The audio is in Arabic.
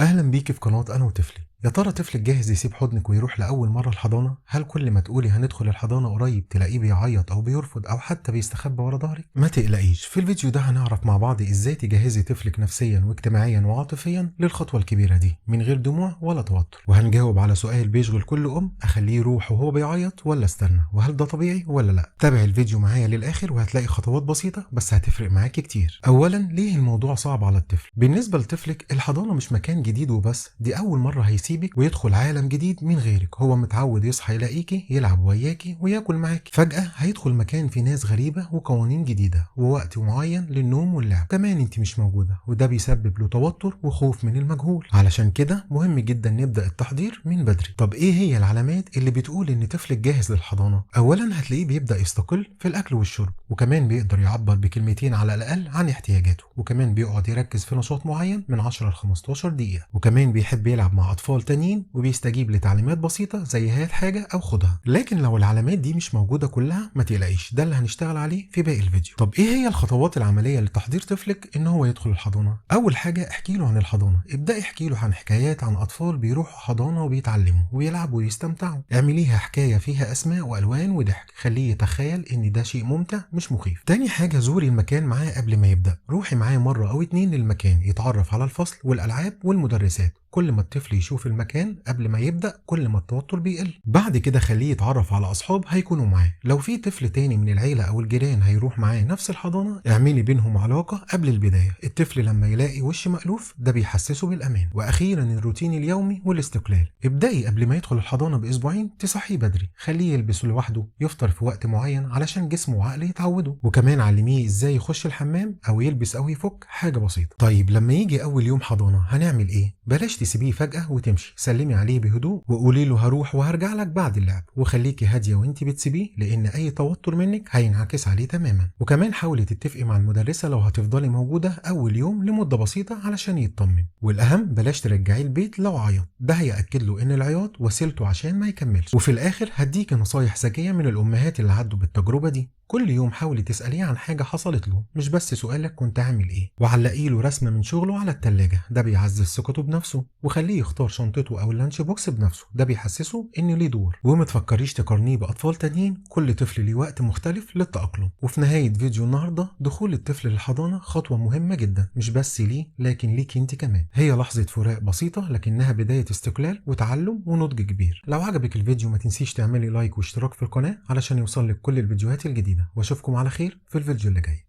اهلا بيكي في قناه انا وطفلي. يا ترى طفلك جاهز يسيب حضنك ويروح لاول مره الحضانه؟ هل كل ما تقولي هندخل الحضانه قريب تلاقيه بيعيط او بيرفض او حتى بيستخبى ورا ظهرك؟ ما تقلقيش، في الفيديو ده هنعرف مع بعض ازاي تجهزي طفلك نفسيا واجتماعيا وعاطفيا للخطوه الكبيره دي من غير دموع ولا توتر، وهنجاوب على سؤال بيشغل كل اخليه يروح وهو بيعيط ولا استنى، وهل ده طبيعي ولا لا؟ تابع الفيديو معايا للاخر وهتلاقي خطوات بسيطه بس هتفرق معاكي كتير. اولا، ليه الموضوع صعب على الطفل؟ بالنسبه لطفلك الحضانه مش مكان جديد وبس، دي اول مره هيسيبك ويدخل عالم جديد من غيرك. هو متعود يصحى يلاقيكي، يلعب وياكي وياكل معاكي. فجاه هيدخل مكان فيه ناس غريبه وقوانين جديده ووقت معين للنوم واللعب، كمان انت مش موجوده، وده بيسبب له توتر وخوف من المجهول. علشان كده مهم جدا نبدا التحضير من بدري. طب ايه هي العلامات اللي بتقول ان طفلك جاهز للحضانه؟ اولا هتلاقيه بيبدا يستقل في الاكل والشرب، وكمان بيقدر يعبر بكلمتين على الاقل عن احتياجاته، وكمان بيقعد يركز في نشاط معين من 10 ل 15 دقيقه، وكمان بيحب يلعب مع اطفال تانيين وبيستجيب لتعليمات بسيطه زي هات حاجه او خدها. لكن لو العلامات دي مش موجوده كلها ما تقلقيش، ده اللي هنشتغل عليه في باقي الفيديو. طب ايه هي الخطوات العمليه لتحضير طفلك ان هو يدخل الحضانه؟ اول حاجه احكي له عن الحضانه، ابداي احكي له عن حكايات عن اطفال بيروحوا حضانه وبيتعلموا ويلعبوا ويستمتعوا. اعمليها حكايه فيها اسماء والوان وضحك، خليه يتخيل ان ده شيء ممتع مش مخيف. تاني حاجه زوري المكان معاه قبل ما يبدا، روحي معاه مره او اتنين للمكان يتعرف على الفصل والالعاب والمدرسات. كل ما الطفل يشوف المكان قبل ما يبدا كل ما التوتر بيقل. بعد كده خليه يتعرف على اصحاب هيكونوا معاه، لو في طفل تاني من العيله او الجيران هيروح معاه نفس الحضانه اعملي بينهم علاقه قبل البدايه. الطفل لما يلاقي وش مألوف ده بيحسسه بالامان. واخيرا الروتين اليومي والاستقلال، ابدأي قبل ما يدخل الحضانه باسبوعين تصحيه بدري، خليه يلبس لوحده، يفطر في وقت معين علشان جسمه وعقله يتعودوا، وكمان علميه ازاي يخش الحمام او يلبس او يفك حاجه بسيطه. طيب لما يجي اول يوم حضانه هنعمل ايه؟ بلاش تسيبيه فجاه وتمشي، سلمي عليه بهدوء وقولي له هروح وهرجع لك بعد اللعب، وخليكي هاديه وانت بتسيبيه لان اي توتر منك هينعكس عليه تماما. وكمان حاولي تتفقي مع المدرسه لو هتفضلي موجوده اول يوم لمده بسيطه علشان يطمن. والاهم بلاش ترجعيه البيت لو عيط، ده هياكد له ان العياط وسيلته عشان ما يكملش. وفي الاخر هديكي نصايح ذكيه من الامهات اللي عدوا بالتجربه دي. كل يوم حاولي تسأليه عن حاجة حصلت له، مش بس سؤالك كنت عامل ايه، وعلقي له رسمة من شغله على التلاجة، ده بيعزز ثقته بنفسه. وخليه يختار شنطته او اللانش بوكس بنفسه، ده بيحسسه ان ليه دور. وما تفكريش تقارنيه باطفال تانيين، كل طفل ليه وقت مختلف للتأقلم. وفي نهاية فيديو النهارده، دخول الطفل للحضانة خطوة مهمة جدا مش بس ليه لكن ليك انت كمان. هي لحظة فراق بسيطة لكنها بداية استقلال وتعلم ونضج كبير. لو عجبك الفيديو ما تنسيش تعملي لايك واشتراك في القناة علشان يوصل لك كل الفيديوهات الجديدة، واشوفكم على خير في الفيديو اللي جاي.